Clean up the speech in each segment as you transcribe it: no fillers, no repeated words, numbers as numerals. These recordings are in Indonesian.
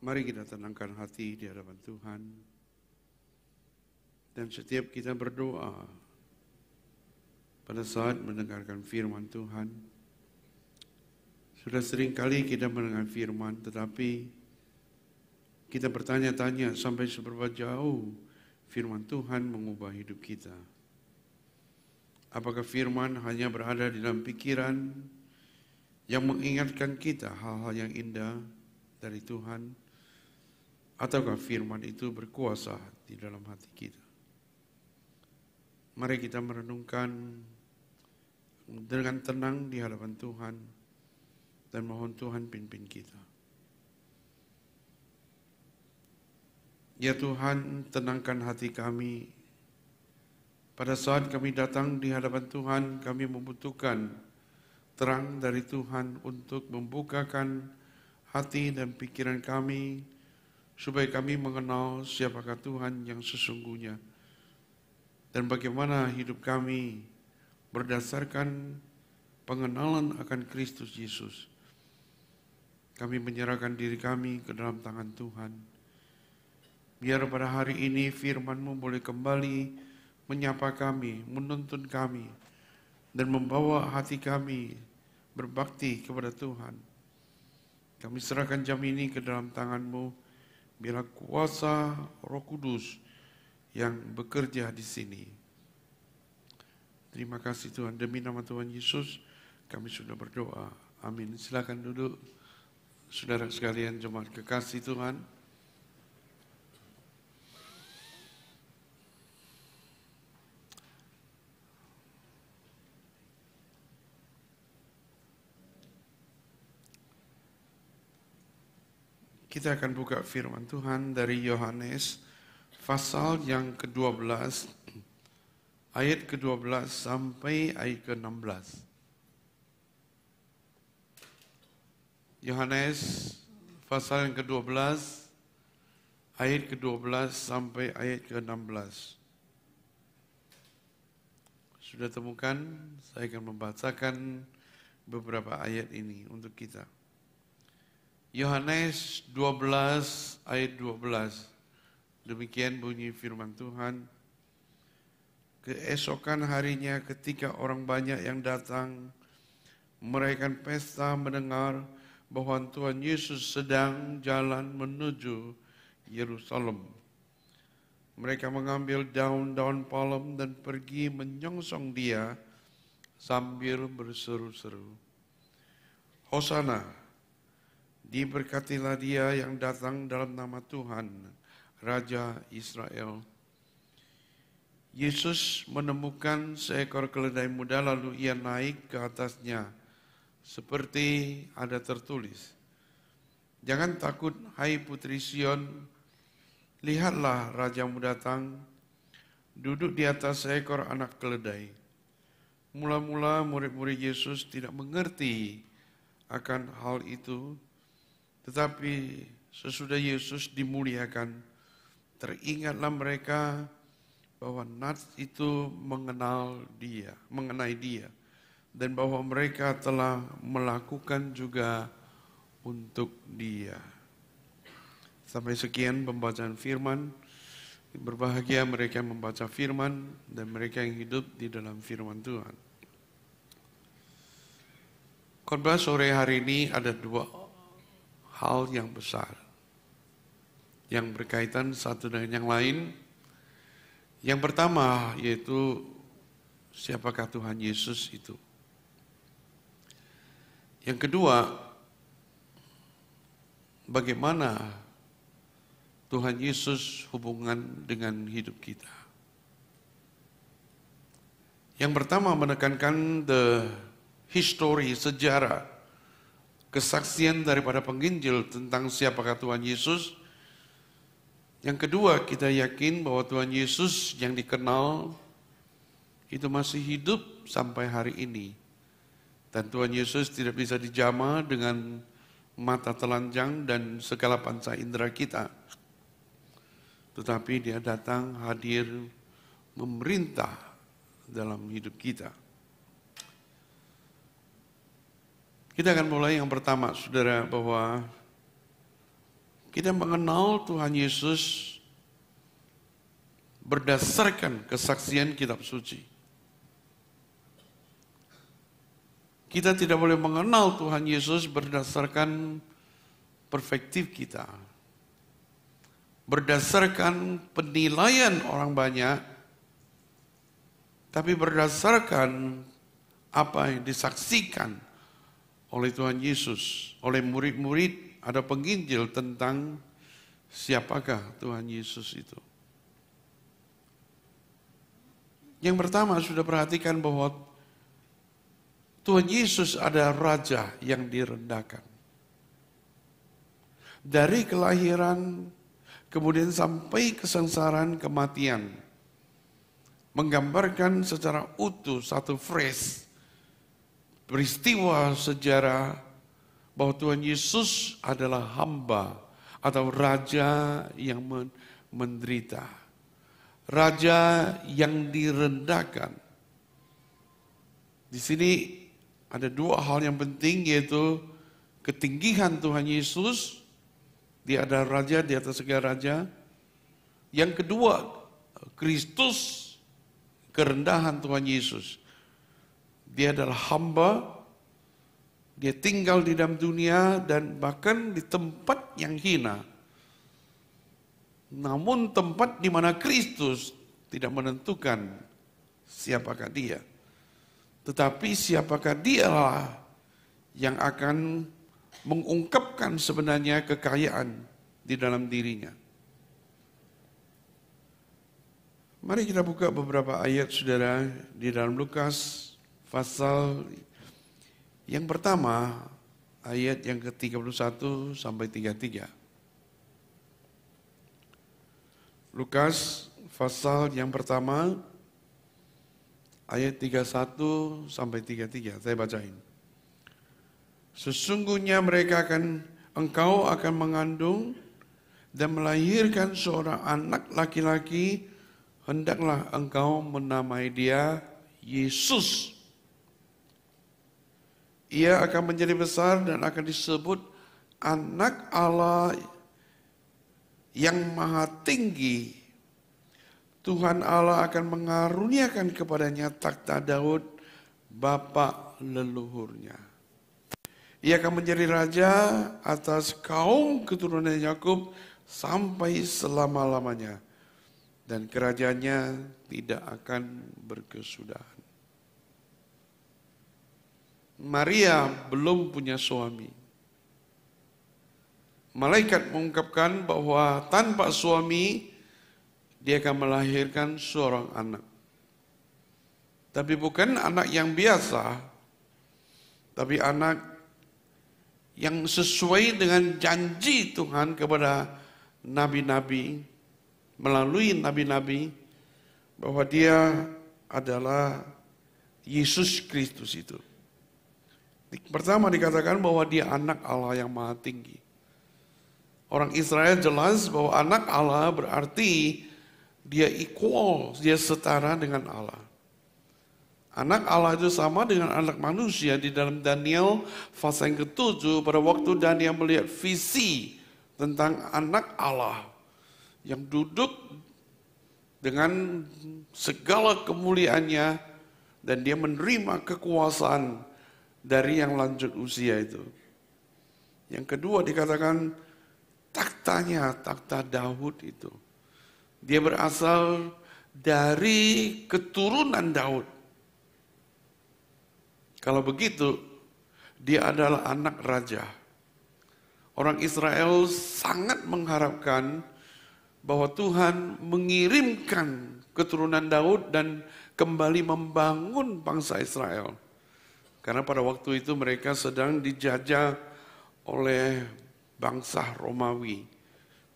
Mari kita tenangkan hati di hadapan Tuhan. Dan setiap kita berdoa, pada saat mendengarkan firman Tuhan, sudah sering kali kita mendengar firman, tetapi kita bertanya-tanya sampai seberapa jauh firman Tuhan mengubah hidup kita. Apakah firman hanya berada di dalam pikiran yang mengingatkan kita hal-hal yang indah dari Tuhan, ataukah firman itu berkuasa di dalam hati kita? Mari kita merenungkan dengan tenang di hadapan Tuhan dan mohon Tuhan pimpin kita. Ya Tuhan, tenangkan hati kami. Pada saat kami datang di hadapan Tuhan, kami membutuhkan terang dari Tuhan untuk membukakan hati dan pikiran kami, supaya kami mengenal siapakah Tuhan yang sesungguhnya, dan bagaimana hidup kami berdasarkan pengenalan akan Kristus Yesus. Kami menyerahkan diri kami ke dalam tangan Tuhan. Biar pada hari ini firman-Mu boleh kembali menyapa kami, menuntun kami, dan membawa hati kami berbakti kepada Tuhan. Kami serahkan jam ini ke dalam tangan-Mu, biarlah kuasa Roh Kudus yang bekerja di sini. Terima kasih Tuhan, demi nama Tuhan Yesus kami sudah berdoa. Amin. Silakan duduk, saudara sekalian jemaat kekasih Tuhan. Kita akan buka firman Tuhan dari Yohanes pasal yang ke-12, ayat ke-12 sampai ayat ke-16. Yohanes pasal yang ke-12, ayat ke-12 sampai ayat ke-16. Sudah temukan? Saya akan membacakan beberapa ayat ini untuk kita. Yohanes 12 ayat 12. Demikian bunyi firman Tuhan. Keesokan harinya ketika orang banyak yang datang merayakan pesta mendengar bahwa Tuhan Yesus sedang jalan menuju Yerusalem. Mereka mengambil daun-daun palem dan pergi menyongsong dia sambil berseru-seru, Hosana, diberkatilah dia yang datang dalam nama Tuhan, Raja Israel. Yesus menemukan seekor keledai muda lalu ia naik ke atasnya, seperti ada tertulis, jangan takut hai putri Sion, lihatlah rajamu datang, duduk di atas seekor anak keledai. Mula-mula murid-murid Yesus tidak mengerti akan hal itu, tetapi sesudah Yesus dimuliakan, teringatlah mereka bahwa nas itu mengenai dia, dan bahwa mereka telah melakukan juga untuk dia. Sampai sekian pembacaan firman. Berbahagia mereka yang membaca firman dan mereka yang hidup di dalam firman Tuhan. Khotbah sore hari ini ada dua hal yang besar yang berkaitan satu dengan yang lain. Yang pertama yaitu siapakah Tuhan Yesus itu. Yang kedua, bagaimana Tuhan Yesus hubungan dengan hidup kita. Yang pertama menekankan history, sejarah, kesaksian daripada penginjil tentang siapakah Tuhan Yesus. Yang kedua, kita yakin bahwa Tuhan Yesus yang dikenal itu masih hidup sampai hari ini. Dan Tuhan Yesus tidak bisa dijamah dengan mata telanjang dan segala panca indera kita. Tetapi dia datang hadir memerintah dalam hidup kita. Kita akan mulai yang pertama, saudara, bahwa Kita mengenal Tuhan Yesus berdasarkan kesaksian kitab suci. Kita tidak boleh mengenal Tuhan Yesus berdasarkan perspektif kita. Berdasarkan penilaian orang banyak, tapi berdasarkan apa yang disaksikan oleh Tuhan Yesus, oleh murid-murid. Ada penginjil tentang siapakah Tuhan Yesus itu. Yang pertama sudah perhatikan bahwa Tuhan Yesus ada Raja yang direndahkan. Dari kelahiran, kemudian sampai kesengsaraan kematian. Menggambarkan secara utuh satu phrase, peristiwa sejarah bahwa Tuhan Yesus adalah hamba atau raja yang menderita. Raja yang direndahkan. Di sini ada dua hal yang penting, yaitu ketinggian Tuhan Yesus. Dia adalah raja di atas segala raja. Yang kedua, Kristus, kerendahan Tuhan Yesus. Dia adalah hamba. Dia tinggal di dalam dunia dan bahkan di tempat yang hina. Namun tempat di mana Kristus tidak menentukan siapakah dia. Tetapi siapakah dialah yang akan mengungkapkan sebenarnya kekayaan di dalam dirinya. Mari kita buka beberapa ayat saudara di dalam Lukas pasal yang pertama, ayat yang ke-31 sampai 33. Lukas pasal yang pertama, ayat 31 sampai 33. Saya bacain. Sesungguhnya engkau akan mengandung dan melahirkan seorang anak laki-laki, hendaklah engkau menamai dia Yesus. Ia akan menjadi besar dan akan disebut Anak Allah yang Maha Tinggi. Tuhan Allah akan mengaruniakan kepadanya takhta Daud, bapa leluhurnya. Ia akan menjadi raja atas kaum keturunan Yakub sampai selama-lamanya. Dan kerajaannya tidak akan berkesudahan. Maria belum punya suami. Malaikat mengungkapkan bahwa tanpa suami dia akan melahirkan seorang anak. Tapi bukan anak yang biasa, tapi anak yang sesuai dengan janji Tuhan kepada nabi-nabi, melalui nabi-nabi, bahwa dia adalah Yesus Kristus itu. Pertama dikatakan bahwa dia anak Allah yang Maha Tinggi. Orang Israel jelas bahwa anak Allah berarti dia equal, dia setara dengan Allah. Anak Allah itu sama dengan anak manusia. Di dalam Daniel pasal yang ke-7, pada waktu Daniel melihat visi tentang anak Allah yang duduk dengan segala kemuliaannya dan dia menerima kekuasaan dari yang lanjut usia itu. Yang kedua dikatakan taktanya, takhta Daud itu. Dia berasal dari keturunan Daud. Kalau begitu, dia adalah anak raja. Orang Israel sangat mengharapkan bahwa Tuhan mengirimkan keturunan Daud dan kembali membangun bangsa Israel. Karena pada waktu itu mereka sedang dijajah oleh bangsa Romawi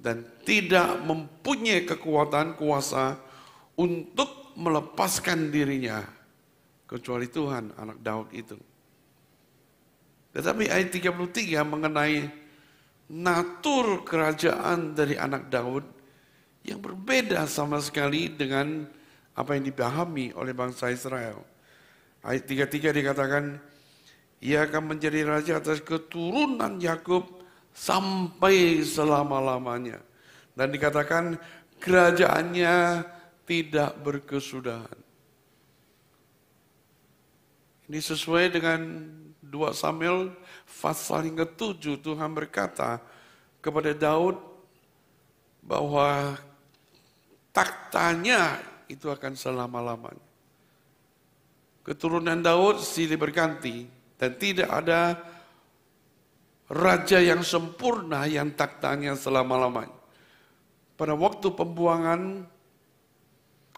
dan tidak mempunyai kekuatan kuasa untuk melepaskan dirinya kecuali Tuhan, anak Daud itu. Tetapi ayat 33 mengenai natur kerajaan dari anak Daud yang berbeda sama sekali dengan apa yang dipahami oleh bangsa Israel. Ayat 33 dikatakan, ia akan menjadi raja atas keturunan Yakub sampai selama-lamanya. Dan dikatakan kerajaannya tidak berkesudahan. Ini sesuai dengan 2 Samuel pasal yang ke-7, Tuhan berkata kepada Daud bahwa taktanya itu akan selama-lamanya. Keturunan Daud silih berganti dan tidak ada raja yang sempurna yang taktanya selama-lamanya. Pada waktu pembuangan,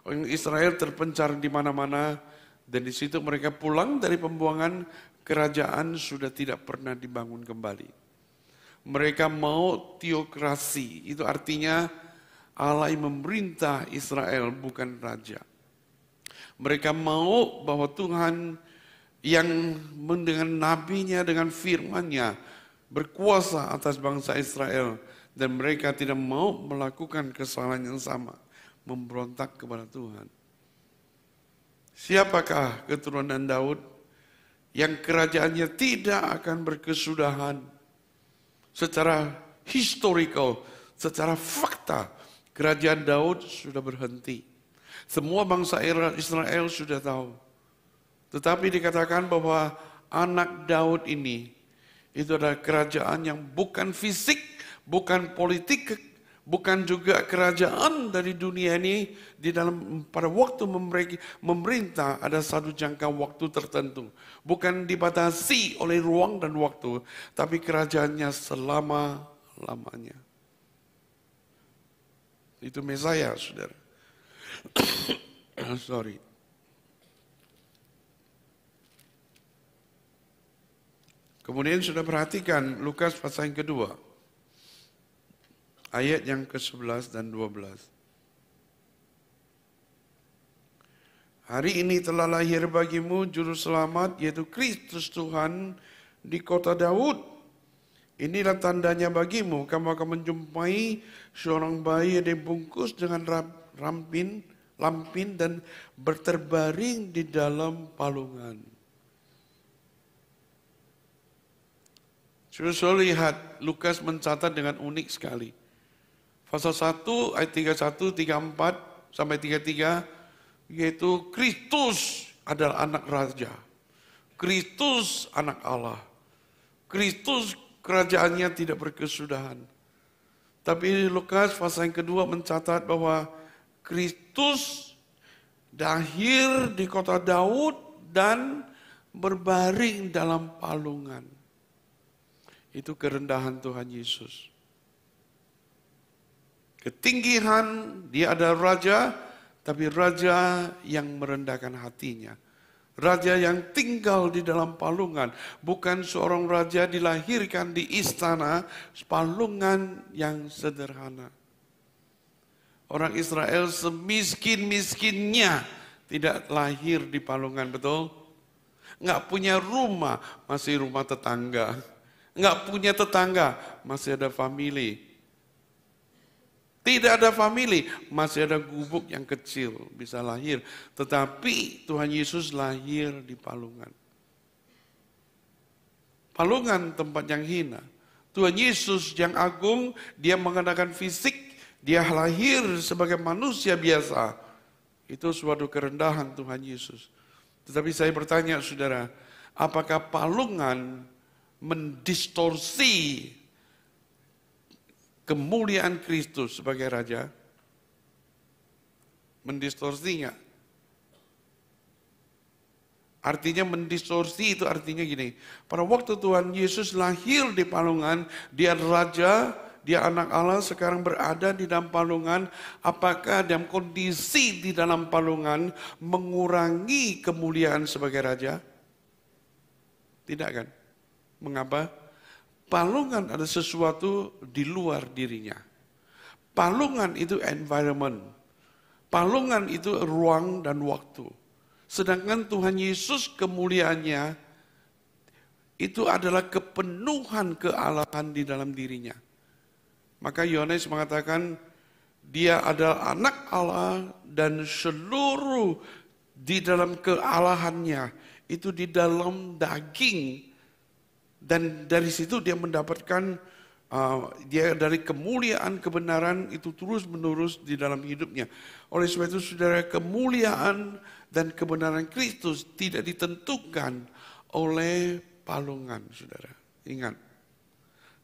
orang Israel terpencar di mana-mana dan di situ mereka pulang dari pembuangan, kerajaan sudah tidak pernah dibangun kembali. Mereka mau teokrasi, itu artinya Allah yang memerintah Israel bukan raja. Mereka mau bahwa Tuhan yang dengan nabinya, dengan firman-Nya berkuasa atas bangsa Israel. Dan mereka tidak mau melakukan kesalahan yang sama, memberontak kepada Tuhan. Siapakah keturunan Daud yang kerajaannya tidak akan berkesudahan? Secara historical, secara fakta, kerajaan Daud sudah berhenti. Semua bangsa Israel sudah tahu. Tetapi dikatakan bahwa anak Daud ini, itu adalah kerajaan yang bukan fisik, bukan politik, bukan juga kerajaan dari dunia ini. Di dalam pada waktu memerintah ada satu jangka waktu tertentu. Bukan dibatasi oleh ruang dan waktu, tapi kerajaannya selama-lamanya. Itu Mesaya, saudara. Sorry. Kemudian sudah perhatikan Lukas pasal yang kedua. Ayat yang ke-11 dan 12. Hari ini telah lahir bagimu juru selamat, yaitu Kristus Tuhan di kota Daud. Inilah tandanya bagimu, kamu akan menjumpai seorang bayi yang dibungkus dengan lampin dan berterbaring di dalam palungan. Sudah lihat, Lukas mencatat dengan unik sekali. Pasal 1 ayat 31, 34 sampai 33, yaitu Kristus adalah anak raja. Kristus anak Allah. Kristus kerajaannya tidak berkesudahan. Tapi Lukas pasal yang kedua mencatat bahwa Kristus lahir di kota Daud dan berbaring dalam palungan. Itu kerendahan Tuhan Yesus. Ketinggian, dia adalah raja, tapi raja yang merendahkan hatinya. Raja yang tinggal di dalam palungan. Bukan seorang raja dilahirkan di istana, palungan yang sederhana. Orang Israel semiskin-miskinnya tidak lahir di palungan, betul? Nggak punya rumah, masih rumah tetangga. Nggak punya tetangga, masih ada family. Tidak ada family, masih ada gubuk yang kecil bisa lahir. Tetapi Tuhan Yesus lahir di palungan. Palungan tempat yang hina. Tuhan Yesus yang agung, dia mengenakan fisik, dia lahir sebagai manusia biasa. Itu suatu kerendahan Tuhan Yesus. Tetapi saya bertanya saudara, apakah palungan mendistorsi kemuliaan Kristus sebagai raja? Mendistorsinya. Artinya mendistorsi itu artinya gini. Pada waktu Tuhan Yesus lahir di palungan, dia raja, dia anak Allah, sekarang berada di dalam palungan. Apakah dalam kondisi di dalam palungan mengurangi kemuliaan sebagai raja? Tidak kan? Mengapa? Palungan ada sesuatu di luar dirinya. Palungan itu environment. Palungan itu ruang dan waktu. Sedangkan Tuhan Yesus kemuliaannya itu adalah kepenuhan kealahan di dalam dirinya. Maka Yohanes mengatakan dia adalah anak Allah dan seluruh di dalam kealahannya itu di dalam daging. Dan dari situ dia mendapatkan dia dari kemuliaan kebenaran itu terus menerus di dalam hidupnya. Oleh sebab itu saudara, kemuliaan dan kebenaran Kristus tidak ditentukan oleh palungan, saudara. Ingat,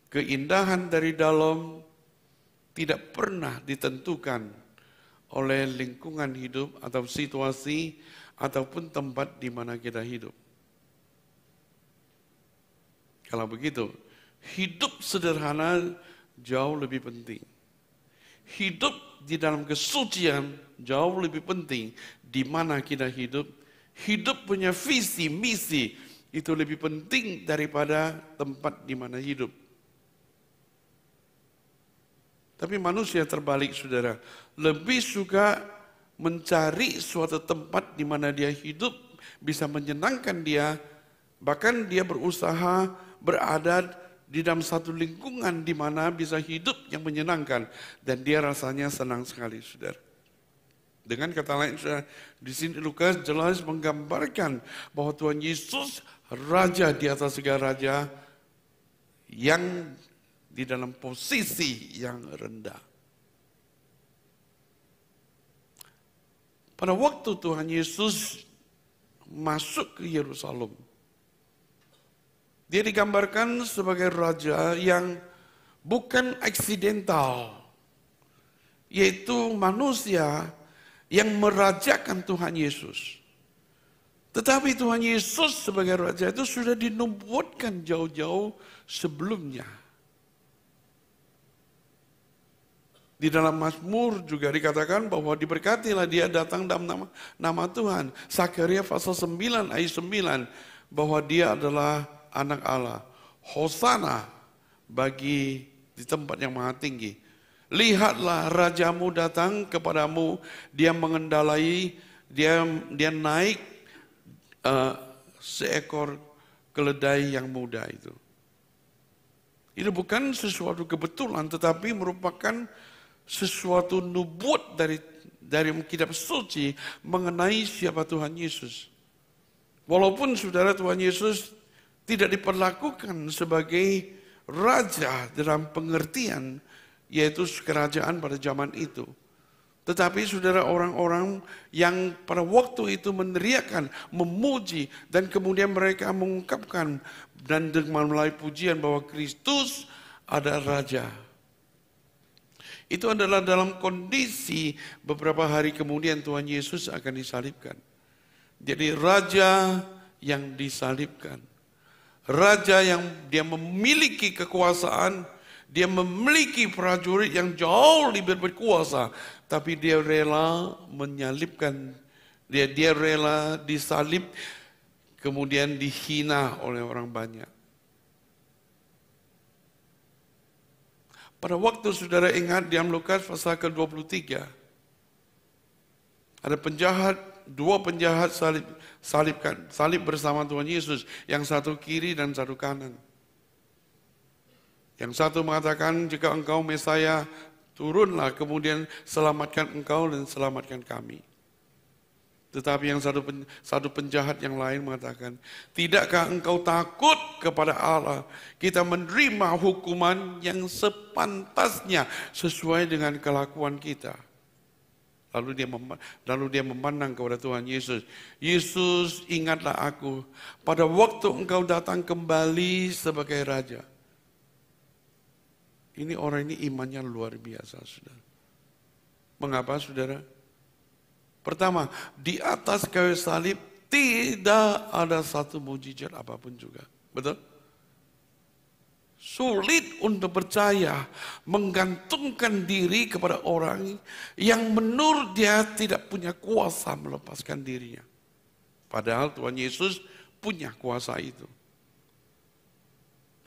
keindahan dari dalam tidak pernah ditentukan oleh lingkungan hidup atau situasi ataupun tempat di mana kita hidup. Kalau begitu, hidup sederhana jauh lebih penting. Hidup di dalam kesucian jauh lebih penting di mana kita hidup. Hidup punya visi, misi itu lebih penting daripada tempat di mana hidup. Tapi manusia terbalik, saudara, lebih suka mencari suatu tempat di mana dia hidup bisa menyenangkan dia, bahkan dia berusaha berada di dalam satu lingkungan di mana bisa hidup yang menyenangkan dan dia rasanya senang sekali, saudara. Dengan kata lain, saudara, di sini Lukas jelas menggambarkan bahwa Tuhan Yesus raja di atas segala raja yang di dalam posisi yang rendah. Pada waktu Tuhan Yesus masuk ke Yerusalem, dia digambarkan sebagai raja yang bukan aksidental, yaitu manusia yang merajakan Tuhan Yesus. Tetapi Tuhan Yesus sebagai raja itu sudah dinubuatkan jauh-jauh sebelumnya. Di dalam Mazmur juga dikatakan bahwa diberkatilah dia datang dalam nama Tuhan. Sakaria pasal 9 ayat 9 bahwa dia adalah anak Allah. Hosana bagi di tempat yang maha tinggi. Lihatlah rajamu datang kepadamu, dia mengendalai, dia naik seekor keledai yang muda itu. Ini bukan sesuatu kebetulan, tetapi merupakan sesuatu nubuat dari kitab suci mengenai siapa Tuhan Yesus. Walaupun saudara, Tuhan Yesus tidak diperlakukan sebagai raja dalam pengertian yaitu kerajaan pada zaman itu. Tetapi saudara, orang-orang yang pada waktu itu meneriakkan, memuji, dan kemudian mereka mengungkapkan dan melalui pujian bahwa Kristus adalah raja. Itu adalah dalam kondisi beberapa hari kemudian Tuhan Yesus akan disalibkan. Jadi raja yang disalibkan. Raja yang dia memiliki kekuasaan, dia memiliki prajurit yang jauh lebih berkuasa, tapi dia rela menyalibkan, dia rela disalib, kemudian dihina oleh orang banyak. Pada waktu saudara ingat di Lukas pasal ke-23, ada dua penjahat salib bersama Tuhan Yesus, yang satu kiri dan satu kanan. Yang satu mengatakan, jika engkau Mesaya, turunlah kemudian selamatkan engkau dan selamatkan kami. Tetapi yang satu penjahat yang lain mengatakan, tidakkah engkau takut kepada Allah? Kita menerima hukuman yang sepantasnya sesuai dengan kelakuan kita. Lalu dia memandang kepada Tuhan Yesus. Yesus, ingatlah aku pada waktu engkau datang kembali sebagai raja. Ini orang ini imannya luar biasa, saudara. Mengapa, saudara? Pertama, di atas kayu salib tidak ada satu mujizat apapun juga. Betul? Sulit untuk percaya, menggantungkan diri kepada orang yang menurut dia tidak punya kuasa melepaskan dirinya. Padahal Tuhan Yesus punya kuasa itu.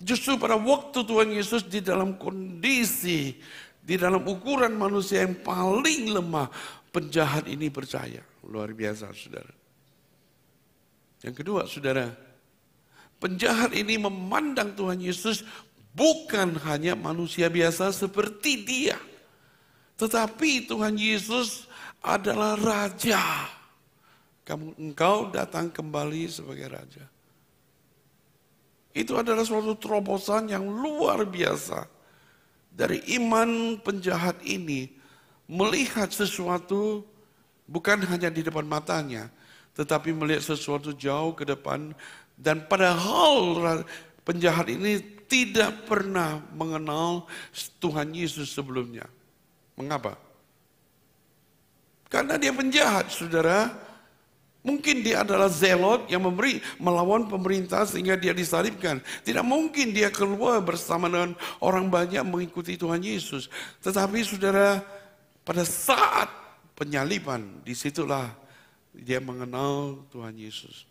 Justru pada waktu Tuhan Yesus di dalam kondisi, di dalam ukuran manusia yang paling lemah, penjahat ini percaya. Luar biasa, saudara. Yang kedua, saudara, penjahat ini memandang Tuhan Yesus bukan hanya manusia biasa seperti dia, tetapi Tuhan Yesus adalah raja. Engkau datang kembali sebagai raja. Itu adalah suatu terobosan yang luar biasa. dari iman penjahat ini melihat sesuatu bukan hanya di depan matanya, tetapi melihat sesuatu jauh ke depan. Dan padahal penjahat ini tidak pernah mengenal Tuhan Yesus sebelumnya. Mengapa? Karena dia penjahat, saudara. Mungkin dia adalah zelot yang melawan pemerintah sehingga dia disalibkan. Tidak mungkin dia keluar bersama dengan orang banyak mengikuti Tuhan Yesus. Tetapi saudara, pada saat penyaliban, disitulah dia mengenal Tuhan Yesus.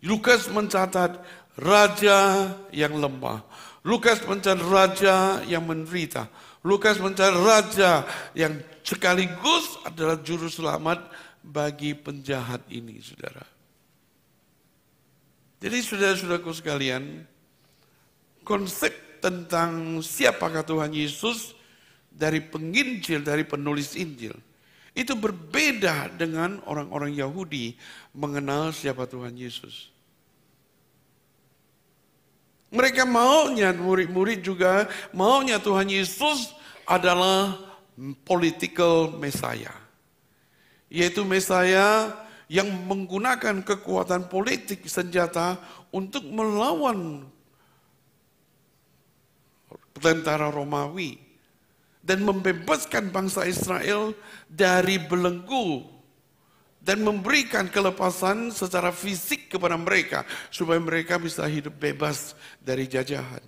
Lukas mencatat raja yang lemah. Lukas mencatat raja yang menderita. Lukas mencatat raja yang sekaligus adalah juru selamat bagi penjahat ini, saudara. Jadi saudara-saudaraku sekalian, konsep tentang siapakah Tuhan Yesus dari penginjil, dari penulis Injil, itu berbeda dengan orang-orang Yahudi mengenal siapa Tuhan Yesus. Mereka maunya, murid-murid juga maunya Tuhan Yesus adalah political Messiah. Yaitu Messiah yang menggunakan kekuatan politik senjata untuk melawan tentara Romawi. Dan membebaskan bangsa Israel dari belenggu. Dan memberikan kelepasan secara fisik kepada mereka. Supaya mereka bisa hidup bebas dari jajahan.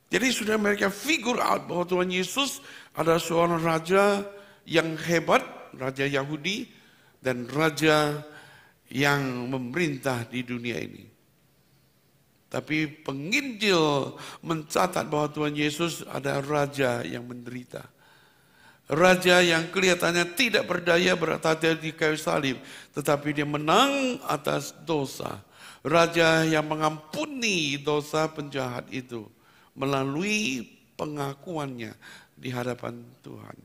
Jadi sudah mereka figure out bahwa Tuhan Yesus adalah seorang raja yang hebat. Raja Yahudi. Dan raja yang memerintah di dunia ini. Tapi penginjil mencatat bahwa Tuhan Yesus adalah raja yang menderita. Raja yang kelihatannya tidak berdaya berada di kayu salib. Tetapi dia menang atas dosa. Raja yang mengampuni dosa penjahat itu. Melalui pengakuannya di hadapan Tuhan.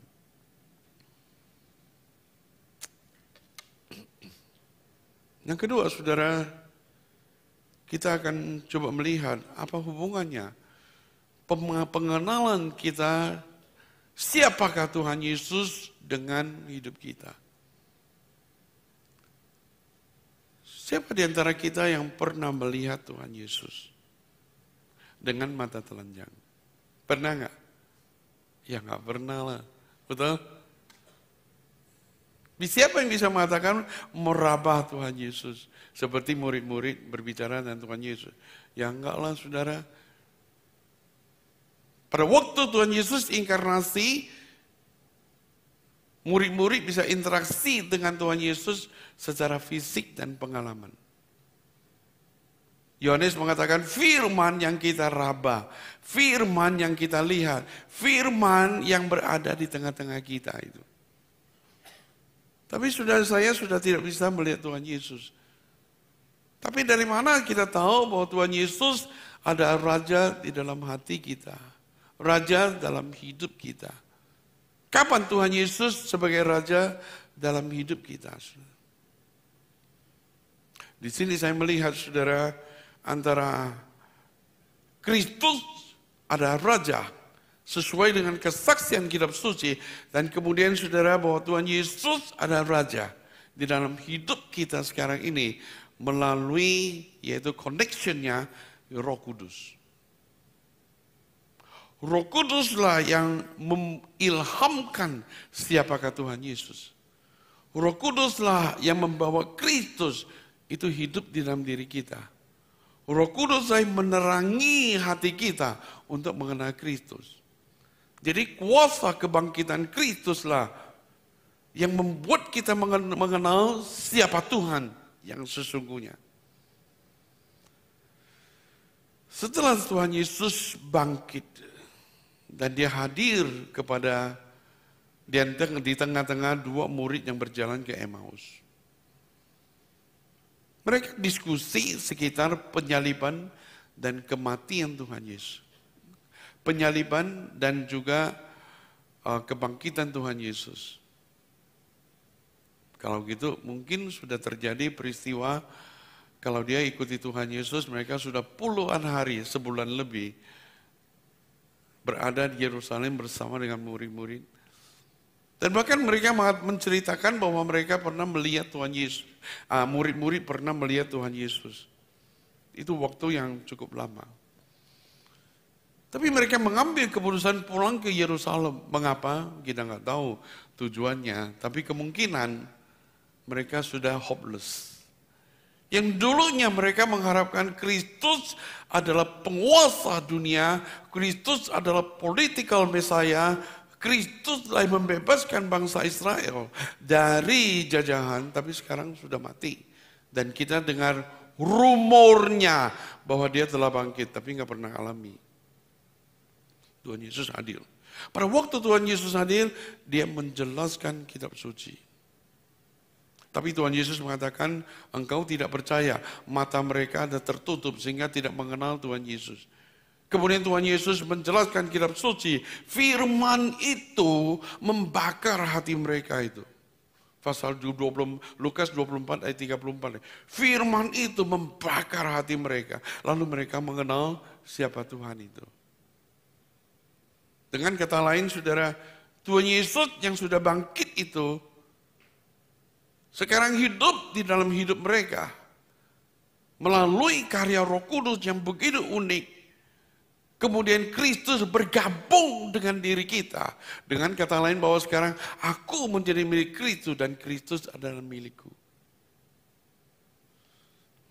Yang kedua, saudara, kita akan coba melihat apa hubungannya pengenalan kita siapakah Tuhan Yesus dengan hidup kita. Siapa di antara kita yang pernah melihat Tuhan Yesus dengan mata telanjang? Pernah nggak? Ya nggak pernah lah, betul? Siapa yang bisa mengatakan merabah Tuhan Yesus? Seperti murid-murid berbicara dengan Tuhan Yesus. Ya enggak lah saudara. Pada waktu Tuhan Yesus inkarnasi, murid-murid bisa interaksi dengan Tuhan Yesus secara fisik dan pengalaman. Yohanes mengatakan firman yang kita raba, firman yang kita lihat, firman yang berada di tengah-tengah kita itu. Tapi saya sudah tidak bisa melihat Tuhan Yesus. Tapi dari mana kita tahu bahwa Tuhan Yesus ada raja di dalam hati kita. Raja dalam hidup kita. Kapan Tuhan Yesus sebagai raja dalam hidup kita? Di sini saya melihat saudara antara Kristus ada raja. Sesuai dengan kesaksian kitab suci. Dan kemudian saudara bahwa Tuhan Yesus adalah raja. Di dalam hidup kita sekarang ini. Melalui yaitu connectionnya Roh Kudus. Roh Kuduslah yang mengilhamkan siapakah Tuhan Yesus. Roh Kuduslah yang membawa Kristus itu hidup di dalam diri kita. Roh Kuduslah yang menerangi hati kita untuk mengenal Kristus. Jadi kuasa kebangkitan Kristuslah yang membuat kita mengenal siapa Tuhan yang sesungguhnya. Setelah Tuhan Yesus bangkit dan dia hadir kepada di tengah-tengah dua murid yang berjalan ke Emmaus. Mereka diskusi sekitar penyaliban dan kematian Tuhan Yesus. Penyaliban dan juga kebangkitan Tuhan Yesus. Kalau gitu mungkin sudah terjadi peristiwa Kalau dia ikuti Tuhan Yesus, mereka sudah puluhan hari, sebulan lebih, berada di Yerusalem bersama dengan murid-murid. Dan bahkan mereka menceritakan bahwa mereka pernah melihat Tuhan Yesus. Murid-murid pernah melihat Tuhan Yesus. Itu waktu yang cukup lama. Tapi mereka mengambil keputusan pulang ke Yerusalem. Mengapa? Kita nggak tahu tujuannya. Tapi kemungkinan mereka sudah hopeless. Yang dulunya mereka mengharapkan Kristus adalah penguasa dunia, Kristus adalah political Messiah, Kristus telah membebaskan bangsa Israel dari jajahan, tapi sekarang sudah mati. Dan kita dengar rumornya bahwa dia telah bangkit, tapi nggak pernah alami. Tuhan Yesus adil. Pada waktu Tuhan Yesus adil, dia menjelaskan kitab suci. Tapi Tuhan Yesus mengatakan, engkau tidak percaya, mata mereka ada tertutup sehingga tidak mengenal Tuhan Yesus. Kemudian Tuhan Yesus menjelaskan kitab suci, firman itu membakar hati mereka itu. Pasal 20, Lukas 24 ayat 34. Firman itu membakar hati mereka. Lalu mereka mengenal siapa Tuhan itu. Dengan kata lain saudara, Tuhan Yesus yang sudah bangkit itu, sekarang hidup di dalam hidup mereka. Melalui karya Roh Kudus yang begitu unik. Kemudian Kristus bergabung dengan diri kita. Dengan kata lain bahwa sekarang aku menjadi milik Kristus dan Kristus adalah milikku.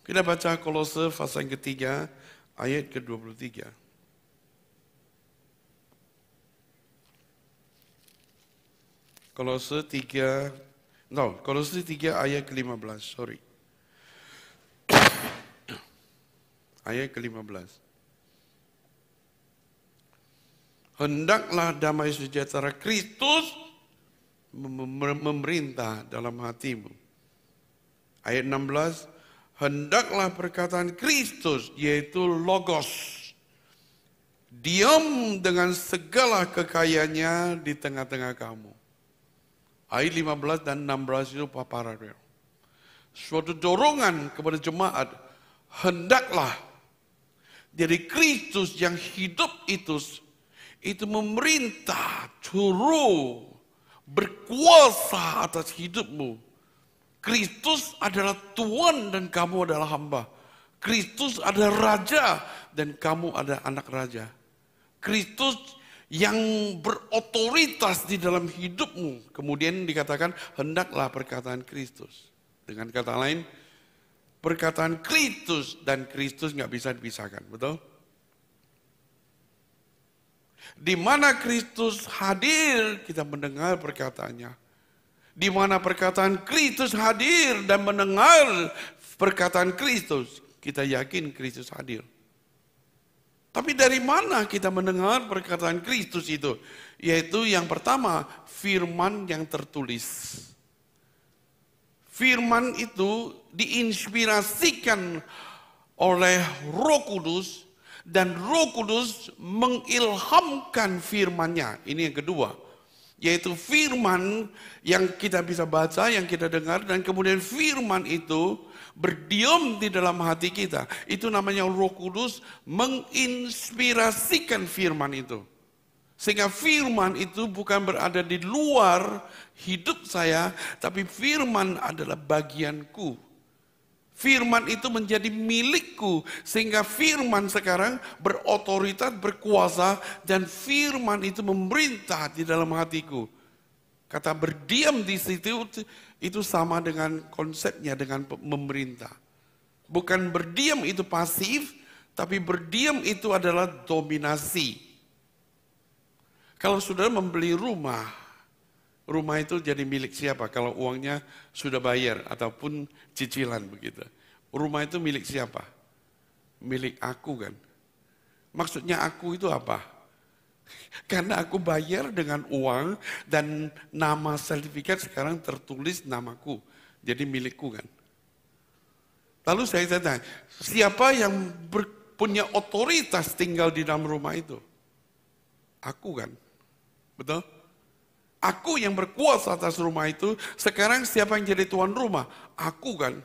Kita baca Kolose pasal yang ketiga ayat ke-23. Kolose 3 ayat ke-15, sorry. Ayat ke-15. Hendaklah damai sejahtera Kristus memerintah dalam hatimu. Ayat 16, hendaklah perkataan Kristus, yaitu Logos, diam dengan segala kekayaannya di tengah-tengah kamu. Ayat 15 dan 16 itu paralel. Suatu dorongan kepada jemaat, hendaklah. Jadi Kristus yang hidup itu memerintah, berkuasa atas hidupmu. Kristus adalah Tuhan dan kamu adalah hamba. Kristus adalah raja dan kamu adalah anak raja. Kristus yang berotoritas di dalam hidupmu. Kemudian dikatakan hendaklah perkataan Kristus. Dengan kata lain, perkataan Kristus dan Kristus nggak bisa dipisahkan, betul? Di mana Kristus hadir, kita mendengar perkataannya. Di mana perkataan Kristus hadir dan mendengar perkataan Kristus, kita yakin Kristus hadir. Tapi dari mana kita mendengar perkataan Kristus itu? Yaitu yang pertama, firman yang tertulis. Firman itu diinspirasikan oleh Roh Kudus, dan Roh Kudus mengilhamkan firman-Nya. Ini yang kedua. Yaitu firman yang kita bisa baca, yang kita dengar. Dan kemudian firman itu berdiam di dalam hati kita. Itu namanya Roh Kudus menginspirasikan firman itu. Sehingga firman itu bukan berada di luar hidup saya. Tapi firman adalah bagianku. Firman itu menjadi milikku, sehingga firman sekarang berotoritas, berkuasa, dan firman itu memerintah di dalam hatiku. Kata berdiam di situ itu sama dengan konsepnya dengan memerintah. Bukan berdiam itu pasif, tapi berdiam itu adalah dominasi. Kalau saudara membeli rumah itu jadi milik siapa? Kalau uangnya sudah bayar ataupun cicilan begitu. Rumah itu milik siapa? Milik aku kan. Maksudnya aku itu apa? Karena aku bayar dengan uang dan nama sertifikat sekarang tertulis namaku. Jadi milikku kan. Lalu saya tanya, siapa yang punya otoritas tinggal di dalam rumah itu? Aku kan. Betul? Aku yang berkuasa atas rumah itu, sekarang siapa yang jadi tuan rumah? Aku kan.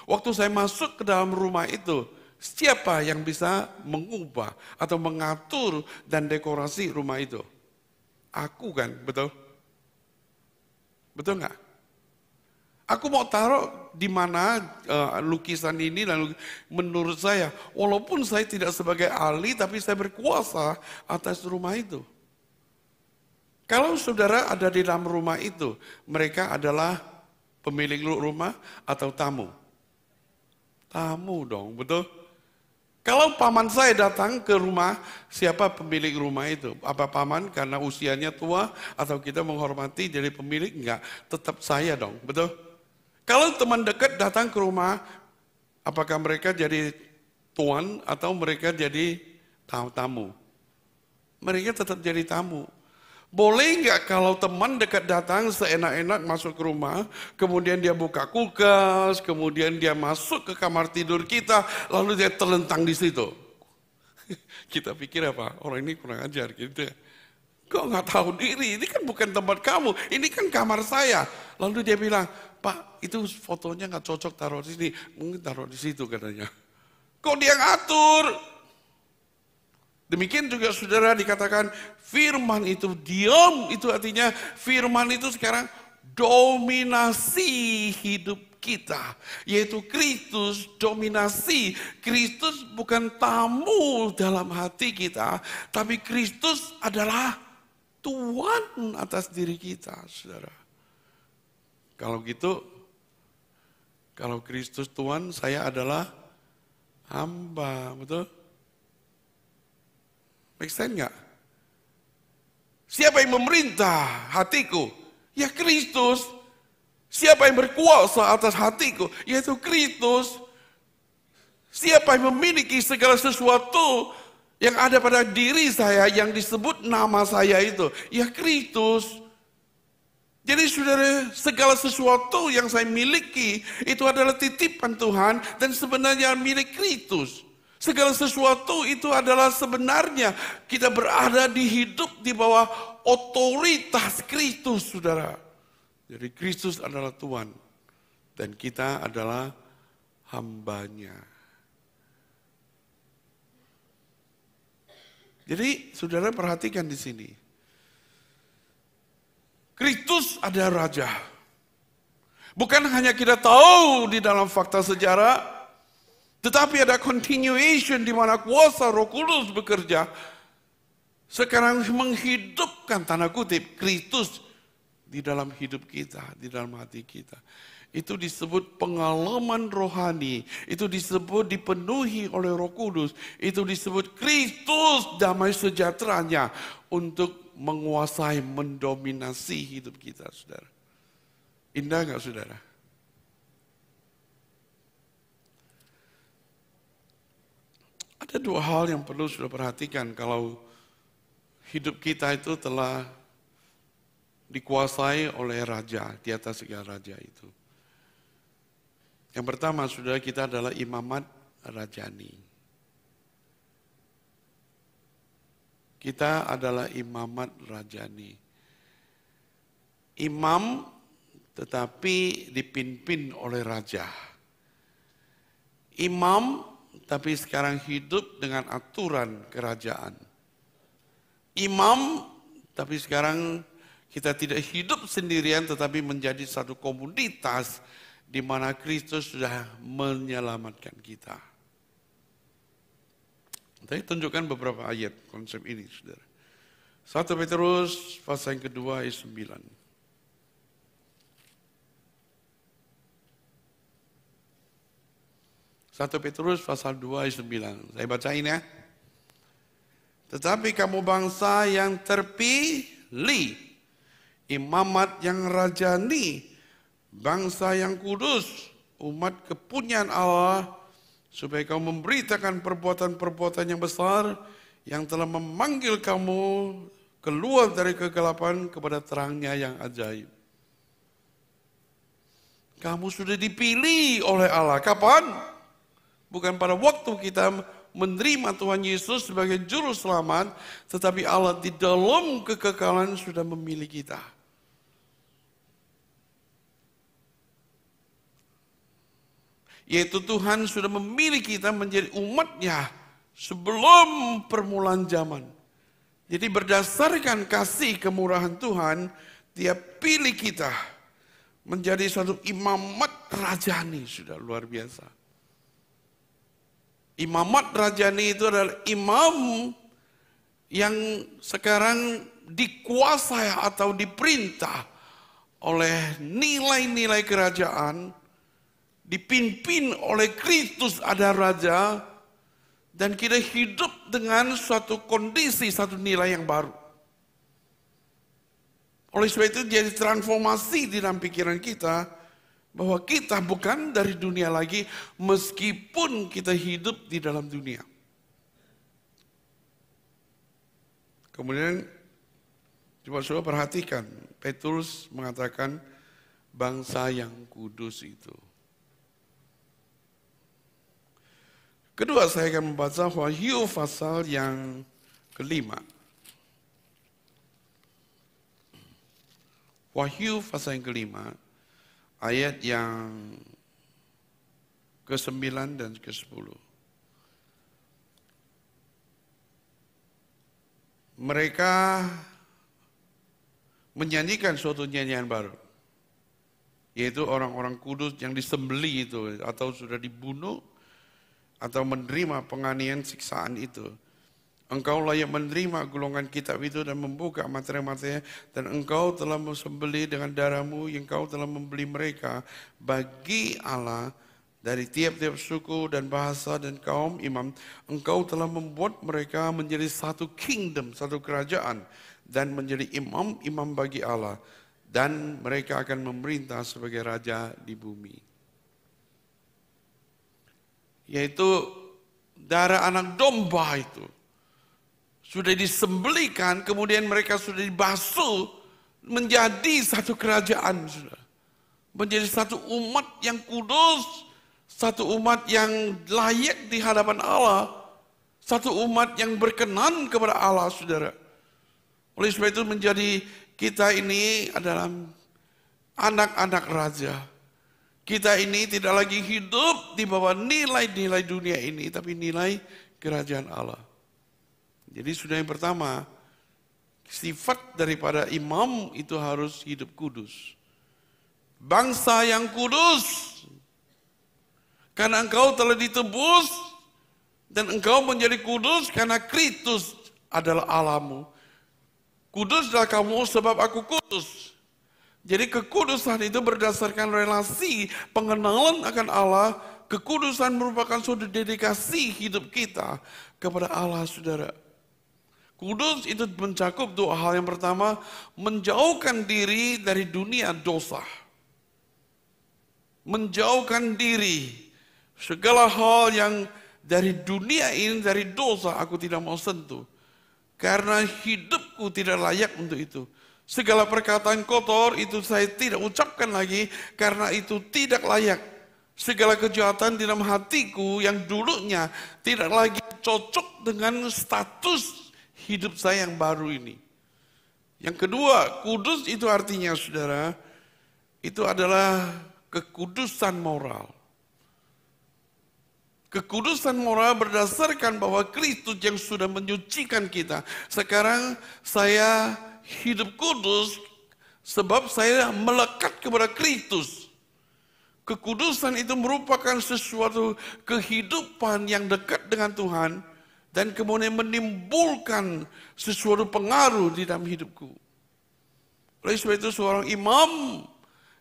Waktu saya masuk ke dalam rumah itu, siapa yang bisa mengubah atau mengatur dan dekorasi rumah itu? Aku kan, betul? Betul nggak? Aku mau taruh di mana lukisan ini dan menurut saya, walaupun saya tidak sebagai ahli, tapi saya berkuasa atas rumah itu. Kalau saudara ada di dalam rumah itu, mereka adalah pemilik rumah atau tamu? Tamu dong, betul? Kalau paman saya datang ke rumah, siapa pemilik rumah itu? Apa paman karena usianya tua atau kita menghormati jadi pemilik? Enggak, tetap saya dong, betul? Kalau teman dekat datang ke rumah, apakah mereka jadi tuan atau mereka jadi tamu? Mereka tetap jadi tamu. Boleh nggak kalau teman dekat datang seenak-enak masuk ke rumah, kemudian dia buka kulkas, kemudian dia masuk ke kamar tidur kita, lalu dia terlentang di situ. Kita pikir apa? Orang ini kurang ajar gitu ya. Kok nggak tahu diri? Ini kan bukan tempat kamu, ini kan kamar saya. Lalu dia bilang, Pak, itu fotonya nggak cocok taruh di sini, mungkin taruh di situ katanya. Kok dia ngatur? Demikian juga saudara dikatakan firman itu diam, itu artinya firman itu sekarang dominasi hidup kita. Yaitu Kristus dominasi. Kristus bukan tamu dalam hati kita, tapi Kristus adalah Tuhan atas diri kita, saudara. Kalau gitu, kalau Kristus Tuhan, saya adalah hamba, betul? Make sense nggak? Siapa yang memerintah hatiku? Ya Kristus. Siapa yang berkuasa atas hatiku? Yaitu Kristus. Siapa yang memiliki segala sesuatu yang ada pada diri saya yang disebut nama saya itu? Ya Kristus. Jadi saudara, segala sesuatu yang saya miliki itu adalah titipan Tuhan dan sebenarnya milik Kristus. Segala sesuatu itu adalah sebenarnya kita berada di hidup di bawah otoritas Kristus, saudara. Jadi Kristus adalah Tuhan dan kita adalah hambanya. Jadi saudara perhatikan di sini. Kristus adalah Raja. Bukan hanya kita tahu di dalam fakta sejarah, tetapi ada continuation di mana kuasa Roh Kudus bekerja. Sekarang menghidupkan tanda kutip Kristus di dalam hidup kita, di dalam hati kita. Itu disebut pengalaman rohani. Itu disebut dipenuhi oleh Roh Kudus. Itu disebut Kristus damai sejahteranya untuk menguasai, mendominasi hidup kita, saudara. Indah nggak, saudara? Ada dua hal yang perlu sudah perhatikan kalau hidup kita itu telah dikuasai oleh raja, di atas segala raja itu. Yang pertama, saudara, kita adalah imamat rajani. Kita adalah imamat rajani. Imam tetapi dipimpin oleh raja. Imam tapi sekarang hidup dengan aturan kerajaan. Imam, tapi sekarang kita tidak hidup sendirian tetapi menjadi satu komunitas di mana Kristus sudah menyelamatkan kita. Saya tunjukkan beberapa ayat konsep ini, saudara. 1 Petrus pasal yang kedua ayat 9. 1 Petrus pasal 2 ayat 9. Saya bacain ya. Tetapi kamu bangsa yang terpilih, imamat yang rajani, bangsa yang kudus, umat kepunyaan Allah, supaya kamu memberitakan perbuatan-perbuatan yang besar yang telah memanggil kamu keluar dari kegelapan kepada terangnya yang ajaib. Kamu sudah dipilih oleh Allah. Kapan? Bukan pada waktu kita menerima Tuhan Yesus sebagai juru selamat, tetapi Allah di dalam kekekalan sudah memilih kita. Yaitu Tuhan sudah memilih kita menjadi umatnya sebelum permulaan zaman. Jadi berdasarkan kasih kemurahan Tuhan, Dia pilih kita menjadi suatu imamat rajani. Sudah luar biasa. Imamat rajani itu adalah imam yang sekarang dikuasai atau diperintah oleh nilai-nilai kerajaan, dipimpin oleh Kristus ada raja, dan kita hidup dengan suatu kondisi, satu nilai yang baru. Oleh sebab itu jadi transformasi di dalam pikiran kita, bahwa kita bukan dari dunia lagi, meskipun kita hidup di dalam dunia. Kemudian coba saudara perhatikan, Petrus mengatakan bangsa yang kudus itu. Kedua, saya akan membaca Wahyu pasal yang kelima. Wahyu pasal yang kelima, ayat yang ke-9 dan ke-10. Mereka menyanyikan suatu nyanyian baru, yaitu orang-orang kudus yang disembelih itu, atau sudah dibunuh, atau menerima penganiayaan siksaan itu. Engkau layak menerima golongan kitab itu dan membuka materi-materinya, dan engkau telah disembelih dengan darahmu yang engkau telah membeli mereka bagi Allah dari tiap-tiap suku dan bahasa dan kaum imam. Engkau telah membuat mereka menjadi satu kingdom, satu kerajaan, dan menjadi imam-imam bagi Allah, dan mereka akan memerintah sebagai raja di bumi. Yaitu darah anak domba itu sudah disembelihkan, kemudian mereka sudah dibasuh menjadi satu kerajaan, sudah menjadi satu umat yang kudus, satu umat yang layak di hadapan Allah, satu umat yang berkenan kepada Allah, saudara. Oleh sebab itu menjadi kita ini adalah anak-anak raja. Kita ini tidak lagi hidup di bawah nilai-nilai dunia ini, tapi nilai kerajaan Allah. Jadi sudah yang pertama, sifat daripada imam itu harus hidup kudus. Bangsa yang kudus, karena engkau telah ditebus, dan engkau menjadi kudus karena Kristus adalah Allahmu. Kudus adalah kamu sebab aku kudus. Jadi kekudusan itu berdasarkan relasi pengenalan akan Allah. Kekudusan merupakan suatu dedikasi hidup kita kepada Allah, saudara. Kudus itu mencakup dua hal. Yang pertama, menjauhkan diri dari dunia dosa. Menjauhkan diri. Segala hal yang dari dunia ini, dari dosa, aku tidak mau sentuh. Karena hidupku tidak layak untuk itu. Segala perkataan kotor itu saya tidak ucapkan lagi, karena itu tidak layak. Segala kejahatan di dalam hatiku yang dulunya tidak lagi cocok dengan status hidup saya yang baru ini. Yang kedua, kudus itu artinya, saudara, itu adalah kekudusan moral. Kekudusan moral berdasarkan bahwa Kristus yang sudah menyucikan kita. Sekarang saya hidup kudus sebab saya melekat kepada Kristus. Kekudusan itu merupakan sesuatu kehidupan yang dekat dengan Tuhan, dan kemudian menimbulkan sesuatu pengaruh di dalam hidupku. Oleh sebab itu seorang imam,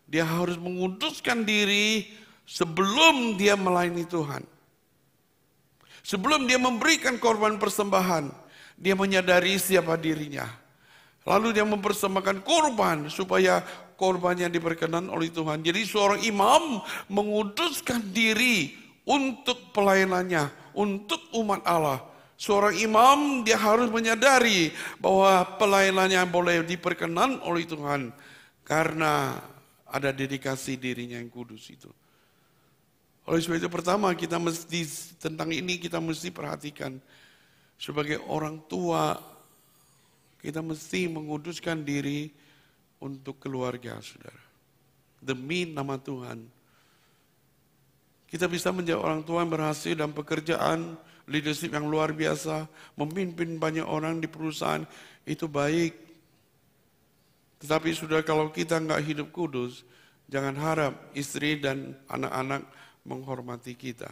dia harus menguduskan diri sebelum dia melayani Tuhan. Sebelum dia memberikan korban persembahan, dia menyadari siapa dirinya. Lalu dia mempersembahkan korban supaya korbannya diperkenan oleh Tuhan. Jadi seorang imam menguduskan diri untuk pelayanannya, untuk umat Allah. Seorang imam dia harus menyadari bahwa pelayanannya boleh diperkenan oleh Tuhan karena ada dedikasi dirinya yang kudus itu. Oleh sebab itu pertama kita mesti tentang ini kita mesti perhatikan sebagai orang tua, kita mesti menguduskan diri untuk keluarga, saudara. Demi nama Tuhan. Kita bisa menjadi orang tua yang berhasil dalam pekerjaan, leadership yang luar biasa, memimpin banyak orang di perusahaan, itu baik. Tetapi sudah kalau kita nggak hidup kudus, jangan harap istri dan anak-anak menghormati kita.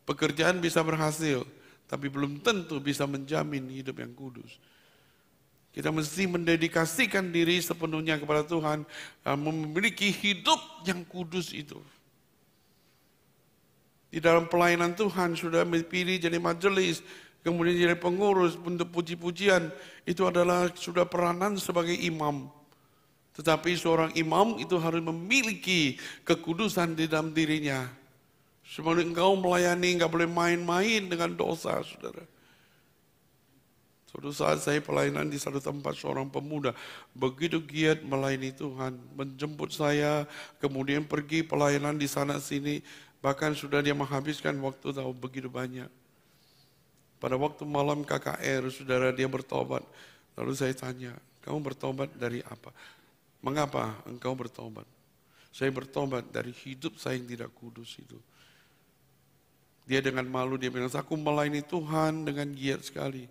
Pekerjaan bisa berhasil, tapi belum tentu bisa menjamin hidup yang kudus. Kita mesti mendedikasikan diri sepenuhnya kepada Tuhan dan memiliki hidup yang kudus itu. Di dalam pelayanan Tuhan sudah dipilih jadi majelis, kemudian jadi pengurus untuk puji-pujian, itu adalah sudah peranan sebagai imam. Tetapi seorang imam itu harus memiliki kekudusan di dalam dirinya. Sebelum engkau melayani, enggak boleh main-main dengan dosa, saudara. Suatu saat saya pelayanan di satu tempat, seorang pemuda begitu giat melayani Tuhan, menjemput saya, kemudian pergi pelayanan di sana sini, bahkan sudah dia menghabiskan waktu tahu begitu banyak. Pada waktu malam KKR, saudara, dia bertobat. Lalu saya tanya, kamu bertobat dari apa? Mengapa engkau bertobat? Saya bertobat dari hidup saya yang tidak kudus itu. Dia dengan malu, dia bilang, aku melayani Tuhan dengan giat sekali.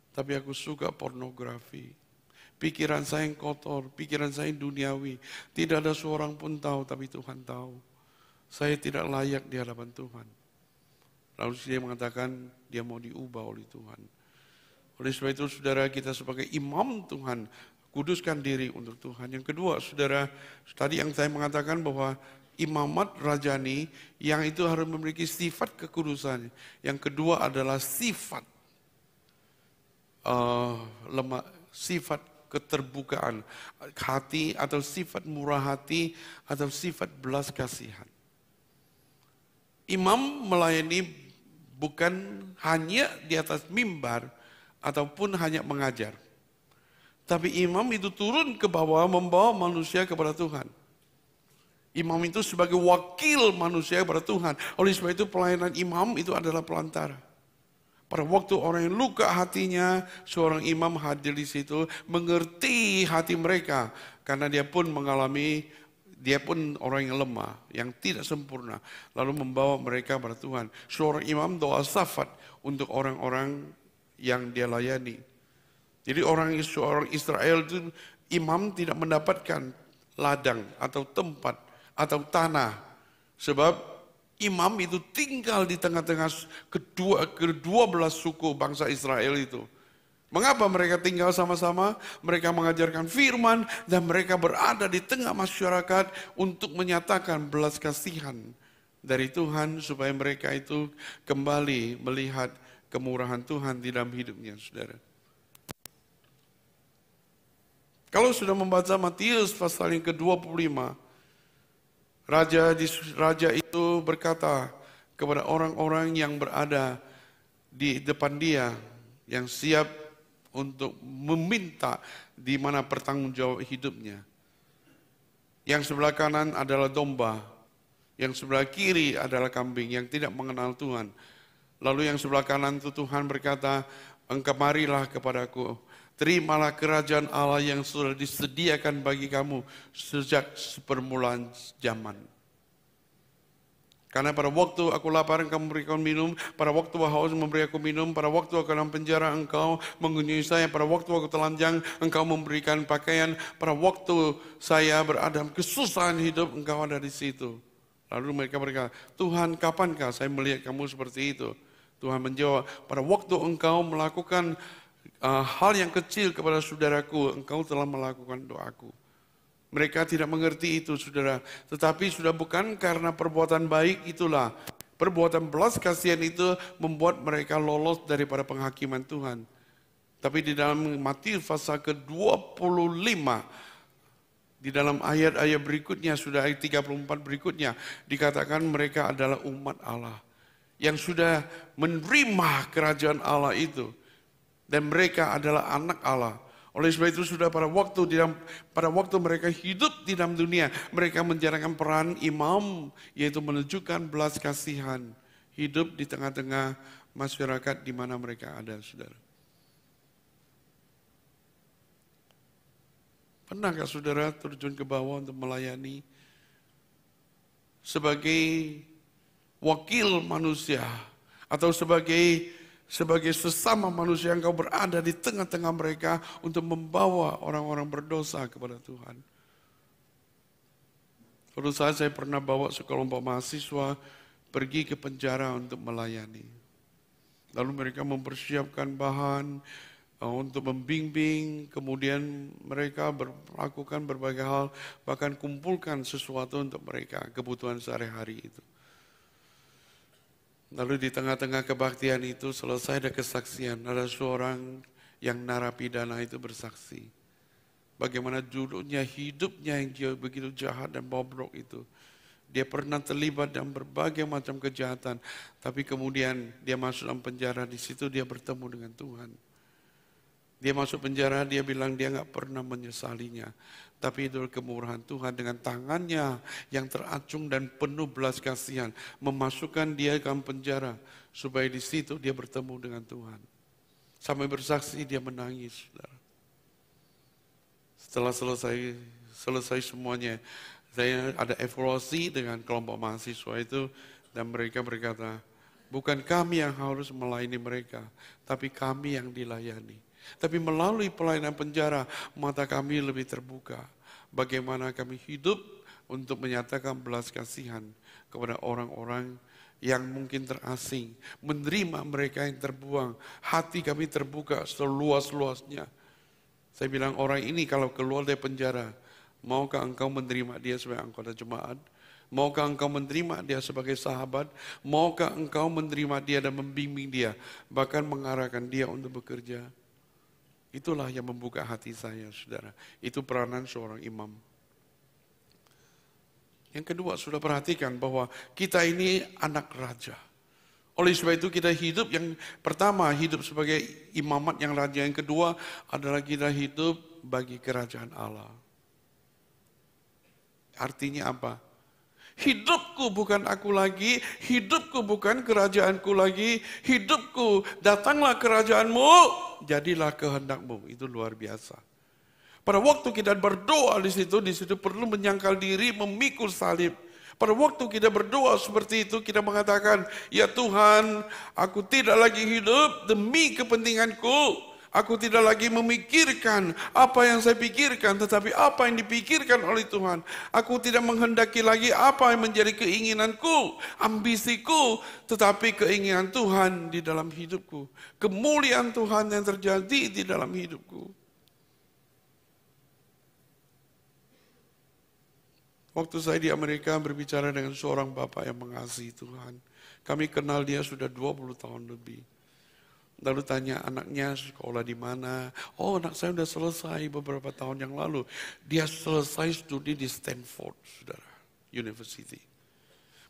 Tapi aku suka pornografi. Pikiran saya yang kotor, pikiran saya yang duniawi. Tidak ada seorang pun tahu, tapi Tuhan tahu. Saya tidak layak di hadapan Tuhan. Lalu dia mengatakan dia mau diubah oleh Tuhan. Oleh sebab itu saudara, kita sebagai imam Tuhan, kuduskan diri untuk Tuhan. Yang kedua saudara, tadi yang saya mengatakan bahwa imamat rajani yang itu harus memiliki sifat kekudusan. Yang kedua adalah sifat sifat keterbukaan hati atau sifat murah hati atau sifat belas kasihan. Imam melayani bukan hanya di atas mimbar ataupun hanya mengajar. Tapi imam itu turun ke bawah membawa manusia kepada Tuhan. Imam itu sebagai wakil manusia kepada Tuhan. Oleh sebab itu pelayanan imam itu adalah pelantara. Pada waktu orang yang luka hatinya, seorang imam hadir di situ, mengerti hati mereka. Karena dia pun orang yang lemah, yang tidak sempurna. Lalu membawa mereka pada Tuhan. Seorang imam doa syafat untuk orang-orang yang dia layani. Jadi seorang Israel itu, imam tidak mendapatkan ladang atau tempat atau tanah. Sebab imam itu tinggal di tengah-tengah kedua belas suku bangsa Israel itu. Mengapa mereka tinggal sama-sama? Mereka mengajarkan firman dan mereka berada di tengah masyarakat untuk menyatakan belas kasihan dari Tuhan supaya mereka itu kembali melihat kemurahan Tuhan di dalam hidupnya, saudara. Kalau sudah membaca Matius pasal yang ke-25, Raja itu berkata kepada orang-orang yang berada di depan dia, yang siap untuk meminta di mana pertanggungjawab hidupnya. Yang sebelah kanan adalah domba, yang sebelah kiri adalah kambing yang tidak mengenal Tuhan. Lalu yang sebelah kanan itu Tuhan berkata, engkau marilah kepadaku, terimalah kerajaan Allah yang sudah disediakan bagi kamu sejak permulaan zaman. Karena pada waktu aku lapar engkau memberikan minum, pada waktu haus memberi aku minum, pada waktu aku dalam penjara engkau mengunjungi saya, pada waktu aku telanjang engkau memberikan pakaian, pada waktu saya berada dalam kesusahan hidup engkau ada di situ. Lalu mereka berkata, Tuhan kapankah saya melihat kamu seperti itu? Tuhan menjawab, pada waktu engkau melakukan hal yang kecil kepada saudaraku, engkau telah melakukan doaku. Mereka tidak mengerti itu, saudara. Tetapi sudah bukan karena perbuatan baik itulah. Perbuatan belas kasihan itu membuat mereka lolos daripada penghakiman Tuhan. Tapi di dalam Matius pasal ke-25, di dalam ayat-ayat berikutnya, sudah ayat 34 berikutnya, dikatakan mereka adalah umat Allah. Yang sudah menerima kerajaan Allah itu. Dan mereka adalah anak Allah. Oleh sebab itu sudah pada waktu mereka hidup di dalam dunia, mereka menjalankan peran imam, yaitu menunjukkan belas kasihan, hidup di tengah-tengah masyarakat di mana mereka ada, saudara. Pernahkah saudara terjun ke bawah untuk melayani? sebagai wakil manusia atau sebagai sesama manusia yang kau berada di tengah-tengah mereka untuk membawa orang-orang berdosa kepada Tuhan. Suatu saat saya pernah bawa sekelompok mahasiswa pergi ke penjara untuk melayani. Lalu mereka mempersiapkan bahan untuk membimbing, kemudian mereka melakukan berbagai hal, bahkan kumpulkan sesuatu untuk mereka, kebutuhan sehari-hari itu. Lalu di tengah-tengah kebaktian itu selesai ada kesaksian, ada seorang yang narapidana itu bersaksi. Bagaimana dulunya hidupnya yang dia begitu jahat dan bobrok itu. Dia pernah terlibat dalam berbagai macam kejahatan, tapi kemudian dia masuk dalam penjara, di situ dia bertemu dengan Tuhan. Dia masuk penjara, dia bilang dia nggak pernah menyesalinya. Tapi itu kemurahan Tuhan dengan tangannya yang teracung dan penuh belas kasihan. Memasukkan dia ke dalam penjara supaya di situ dia bertemu dengan Tuhan. Sampai bersaksi dia menangis. Saudara. Setelah selesai semuanya, saya ada evaluasi dengan kelompok mahasiswa itu dan mereka berkata, bukan kami yang harus melayani mereka, tapi kami yang dilayani. Tapi melalui pelayanan penjara, mata kami lebih terbuka. Bagaimana kami hidup untuk menyatakan belas kasihan kepada orang-orang yang mungkin terasing. Menerima mereka yang terbuang. Hati kami terbuka seluas-luasnya. Saya bilang orang ini kalau keluar dari penjara, maukah engkau menerima dia sebagai anggota jemaat? Maukah engkau menerima dia sebagai sahabat? Maukah engkau menerima dia dan membimbing dia? Bahkan mengarahkan dia untuk bekerja? Itulah yang membuka hati saya, saudara. Itu peranan seorang imam. Yang kedua, sudah perhatikan bahwa kita ini anak raja. Oleh sebab itu kita hidup yang pertama, hidup sebagai imamat yang raja. Yang kedua adalah kita hidup bagi kerajaan Allah. Artinya apa? Hidupku bukan aku lagi, hidupku bukan kerajaanku lagi, hidupku datanglah kerajaanmu, jadilah kehendakmu. Itu luar biasa. Pada waktu kita berdoa di situ perlu menyangkal diri, memikul salib. Pada waktu kita berdoa seperti itu, kita mengatakan, ya Tuhan, aku tidak lagi hidup demi kepentinganku. Aku tidak lagi memikirkan apa yang saya pikirkan, tetapi apa yang dipikirkan oleh Tuhan. Aku tidak menghendaki lagi apa yang menjadi keinginanku, ambisiku, tetapi keinginan Tuhan di dalam hidupku. Kemuliaan Tuhan yang terjadi di dalam hidupku. Waktu saya di Amerika berbicara dengan seorang bapak yang mengasihi Tuhan. Kami kenal dia sudah 20 tahun lebih. Lalu tanya anaknya sekolah di mana. Oh, anak saya sudah selesai beberapa tahun yang lalu. Dia selesai studi di Stanford, saudara, University.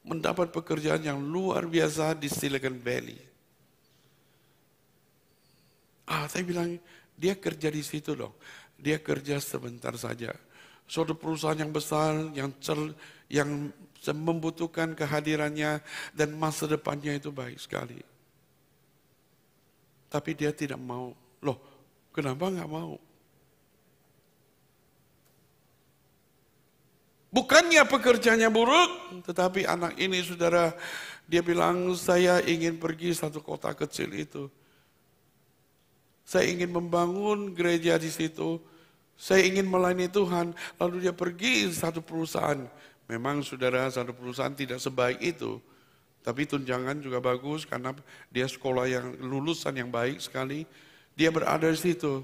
Mendapat pekerjaan yang luar biasa di Silicon Valley. Saya bilang, dia kerja di situ dong. Dia kerja sebentar saja. Suatu perusahaan yang besar, yang membutuhkan kehadirannya dan masa depannya itu baik sekali. Tapi dia tidak mau. Loh, kenapa nggak mau? Bukannya pekerjaannya buruk, tetapi anak ini, saudara, dia bilang, saya ingin pergi satu kota kecil itu. Saya ingin membangun gereja di situ. Saya ingin melayani Tuhan. Lalu dia pergi satu perusahaan. Memang, saudara, satu perusahaan tidak sebaik itu. Tapi tunjangan juga bagus karena dia sekolah yang lulusan yang baik sekali. Dia berada di situ.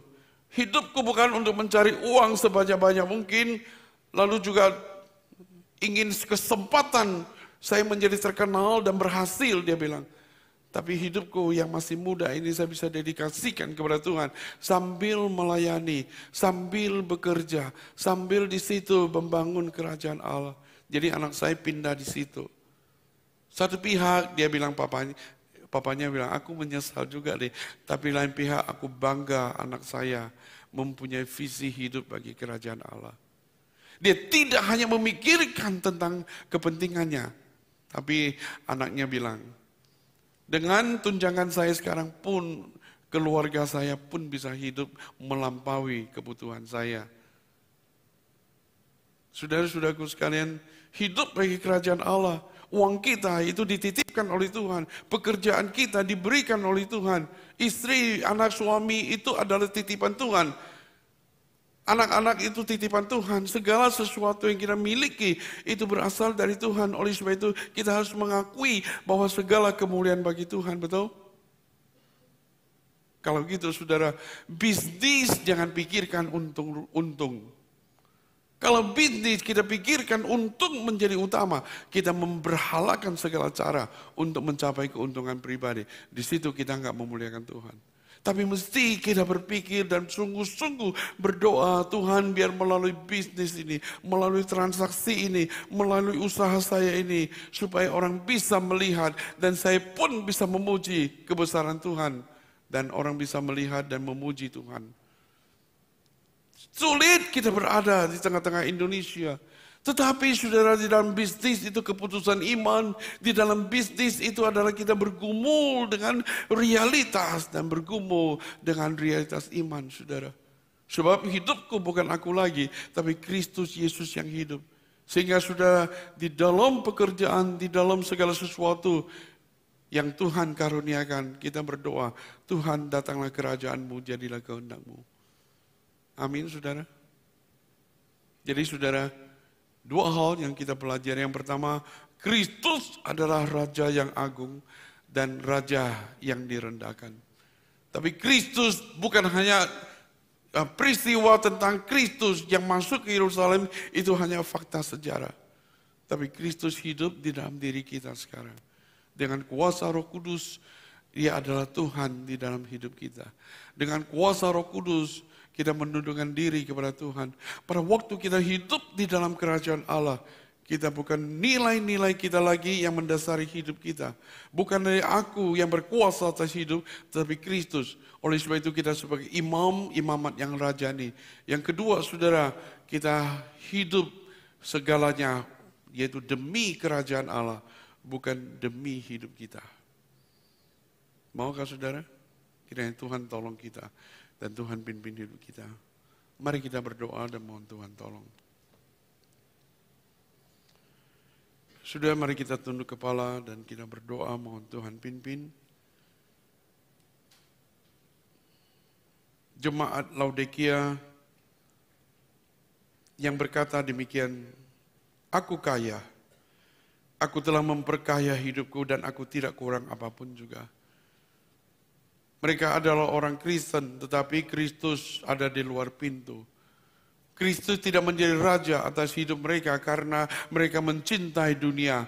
Hidupku bukan untuk mencari uang sebanyak-banyak mungkin. Lalu juga ingin kesempatan saya menjadi terkenal dan berhasil, dia bilang. Tapi hidupku yang masih muda ini saya bisa dedikasikan kepada Tuhan. Sambil melayani, sambil bekerja, sambil di situ membangun kerajaan Allah. Jadi anak saya pindah di situ. Satu pihak dia bilang papanya bilang aku menyesal juga deh. Tapi lain pihak aku bangga anak saya mempunyai visi hidup bagi kerajaan Allah. Dia tidak hanya memikirkan tentang kepentingannya. Tapi anaknya bilang, dengan tunjangan saya sekarang pun keluarga saya pun bisa hidup melampaui kebutuhan saya. Saudara-saudaraku sekalian, hidup bagi kerajaan Allah. Uang kita itu dititipkan oleh Tuhan. Pekerjaan kita diberikan oleh Tuhan. Istri, anak, suami itu adalah titipan Tuhan. Anak-anak itu titipan Tuhan. Segala sesuatu yang kita miliki itu berasal dari Tuhan. Oleh sebab itu kita harus mengakui bahwa segala kemuliaan bagi Tuhan. Betul? Kalau gitu saudara, bisnis jangan pikirkan untung. Kalau bisnis kita pikirkan untung menjadi utama, kita memberhalakan segala cara untuk mencapai keuntungan pribadi. Di situ kita nggak memuliakan Tuhan. Tapi mesti kita berpikir dan sungguh-sungguh berdoa, Tuhan biar melalui bisnis ini, melalui transaksi ini, melalui usaha saya ini, supaya orang bisa melihat dan saya pun bisa memuji kebesaran Tuhan. Dan orang bisa melihat dan memuji Tuhan. Sulit kita berada di tengah-tengah Indonesia. Tetapi saudara, di dalam bisnis itu keputusan iman. Di dalam bisnis itu adalah kita bergumul dengan realitas dan bergumul dengan realitas iman, saudara. Sebab hidupku bukan aku lagi, tapi Kristus Yesus yang hidup. Sehingga saudara, di dalam pekerjaan, di dalam segala sesuatu yang Tuhan karuniakan, kita berdoa, Tuhan datanglah kerajaan-Mu, jadilah kehendak-Mu. Amin, saudara. Jadi saudara, dua hal yang kita pelajari. Yang pertama, Kristus adalah Raja yang agung dan Raja yang direndahkan. Tapi Kristus bukan hanya peristiwa tentang Kristus yang masuk ke Yerusalem, itu hanya fakta sejarah. Tapi Kristus hidup di dalam diri kita sekarang. Dengan kuasa Roh Kudus, Dia adalah Tuhan di dalam hidup kita. Dengan kuasa Roh Kudus, kita menundukkan diri kepada Tuhan. Pada waktu kita hidup di dalam kerajaan Allah, kita bukan nilai-nilai kita lagi yang mendasari hidup kita. Bukan dari aku yang berkuasa atas hidup, tetapi Kristus. Oleh sebab itu kita sebagai imamat yang rajani. Yang kedua, saudara, kita hidup segalanya, yaitu demi kerajaan Allah, bukan demi hidup kita. Maukah saudara? Kiranya Tuhan tolong kita. Dan Tuhan pimpin hidup kita. Mari kita berdoa dan mohon Tuhan tolong. Sudah, mari kita tunduk kepala dan kita berdoa mohon Tuhan pimpin. Jemaat Laodikia yang berkata demikian, aku kaya, aku telah memperkaya hidupku dan aku tidak kurang apapun juga. Mereka adalah orang Kristen, tetapi Kristus ada di luar pintu. Kristus tidak menjadi raja atas hidup mereka karena mereka mencintai dunia.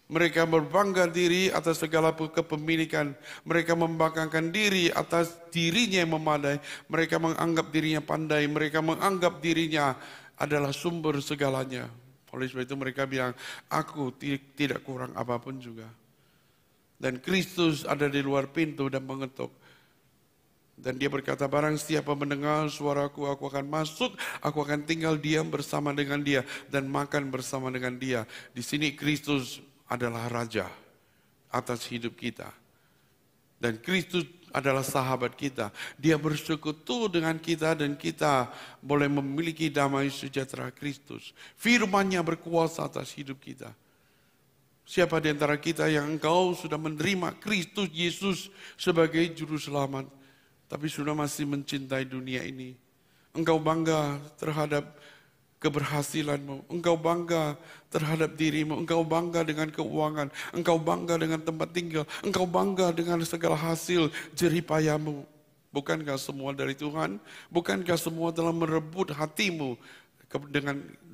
Mereka berbangga diri atas segala kepemilikan. Mereka membanggakan diri atas dirinya yang memadai. Mereka menganggap dirinya pandai. Mereka menganggap dirinya adalah sumber segalanya. Oleh sebab itu mereka bilang, aku tidak kurang apapun juga. Dan Kristus ada di luar pintu dan mengetuk. Dan dia berkata, barang siapa mendengar suaraku, aku akan masuk, aku akan tinggal diam bersama dengan dia dan makan bersama dengan dia. Di sini Kristus adalah Raja atas hidup kita. Dan Kristus adalah sahabat kita. Dia bersekutu dengan kita dan kita boleh memiliki damai sejahtera Kristus. Firman-Nya berkuasa atas hidup kita. Siapa di antara kita yang engkau sudah menerima Kristus Yesus sebagai juru selamat, tapi sudah masih mencintai dunia ini? Engkau bangga terhadap keberhasilanmu, engkau bangga terhadap dirimu, engkau bangga dengan keuangan, engkau bangga dengan tempat tinggal, engkau bangga dengan segala hasil jeripayamu. Bukankah semua dari Tuhan? Bukankah semua telah merebut hatimu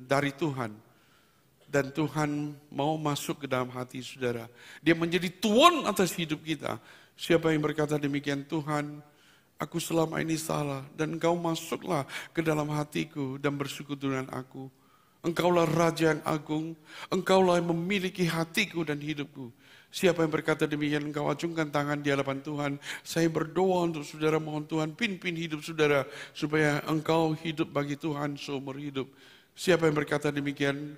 dari Tuhan? Dan Tuhan mau masuk ke dalam hati saudara. Dia menjadi Tuhan atas hidup kita. Siapa yang berkata demikian, Tuhan, aku selama ini salah dan engkau masuklah ke dalam hatiku dan bersekutu dengan aku. Engkaulah Raja yang agung, engkaulah yang memiliki hatiku dan hidupku. Siapa yang berkata demikian, engkau acungkan tangan di hadapan Tuhan. Saya berdoa untuk saudara, mohon Tuhan pimpin hidup saudara supaya engkau hidup bagi Tuhan seumur hidup. Siapa yang berkata demikian?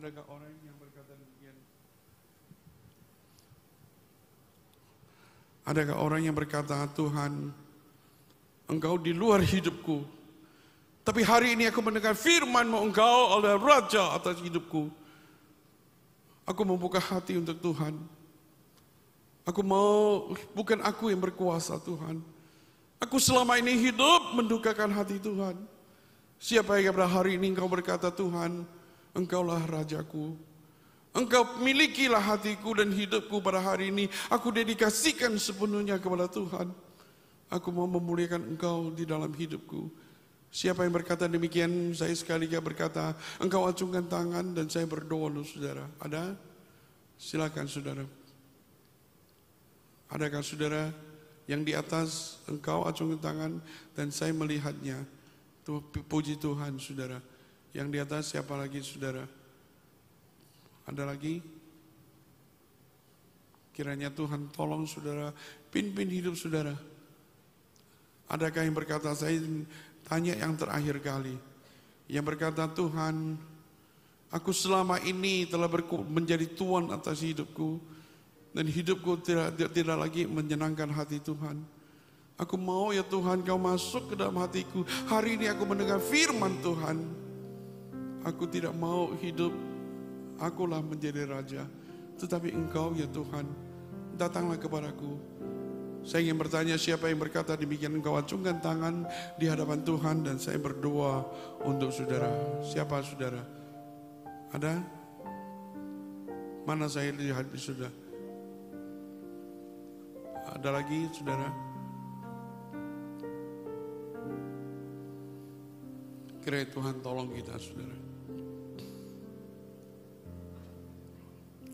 Adakah orang yang berkata demikian? Adakah orang yang berkata, Tuhan, Engkau di luar hidupku, tapi hari ini aku mendengar firman-Mu, Engkau adalah Raja atas hidupku. Aku membuka hati untuk Tuhan. Aku mau, bukan aku yang berkuasa Tuhan. Aku selama ini hidup mendukakan hati Tuhan. Siapa yang pada hari ini Engkau berkata, Tuhan, Engkaulah Rajaku. Engkau milikilah hatiku dan hidupku pada hari ini. Aku dedikasikan sepenuhnya kepada Tuhan. Aku mau memuliakan Engkau di dalam hidupku. Siapa yang berkata demikian, saya sekali lagi berkata, Engkau acungkan tangan dan saya berdoa untuk saudara. Ada? Silakan saudara. Adakah saudara yang di atas, Engkau acungkan tangan dan saya melihatnya. Puji Tuhan saudara. Yang di atas siapa lagi saudara? Ada lagi? Kiranya Tuhan tolong saudara, pimpin hidup saudara. Adakah yang berkata, saya tanya yang terakhir kali. Yang berkata, Tuhan, aku selama ini telah menjadi tuan atas hidupku. Dan hidupku tidak lagi menyenangkan hati Tuhan. Aku mau ya Tuhan, Kau masuk ke dalam hatiku. Hari ini aku mendengar firman Tuhan. Aku tidak mau hidup akulah menjadi raja, tetapi Engkau ya Tuhan, datanglah kepadaku. Saya ingin bertanya, siapa yang berkata demikian? Engkau acungkan tangan di hadapan Tuhan dan saya berdoa untuk saudara. Siapa saudara? Ada? Mana saya lihat sudah? Ada lagi saudara? Kiranya Tuhan tolong kita saudara.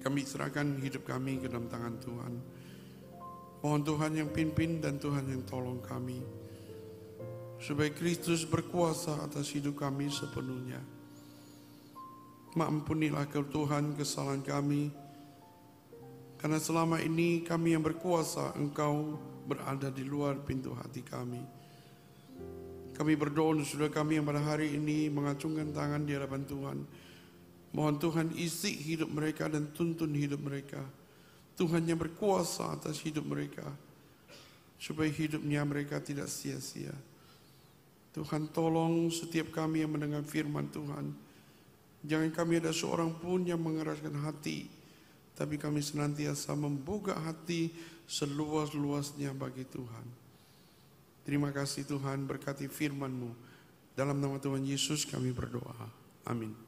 Kami serahkan hidup kami ke dalam tangan Tuhan. Mohon Tuhan yang pimpin dan Tuhan yang tolong kami. Supaya Kristus berkuasa atas hidup kami sepenuhnya. Maampunilah Tuhan kesalahan kami. Karena selama ini kami yang berkuasa, Engkau berada di luar pintu hati kami. Kami berdoa untuk saudara kami yang pada hari ini mengacungkan tangan di hadapan Tuhan. Mohon Tuhan isi hidup mereka dan tuntun hidup mereka. Tuhan yang berkuasa atas hidup mereka. Supaya hidupnya mereka tidak sia-sia. Tuhan tolong setiap kami yang mendengar firman Tuhan. Jangan kami ada seorang pun yang mengeraskan hati. Tapi kami senantiasa membuka hati seluas-luasnya bagi Tuhan. Terima kasih Tuhan, berkati firman-Mu. Dalam nama Tuhan Yesus kami berdoa. Amin.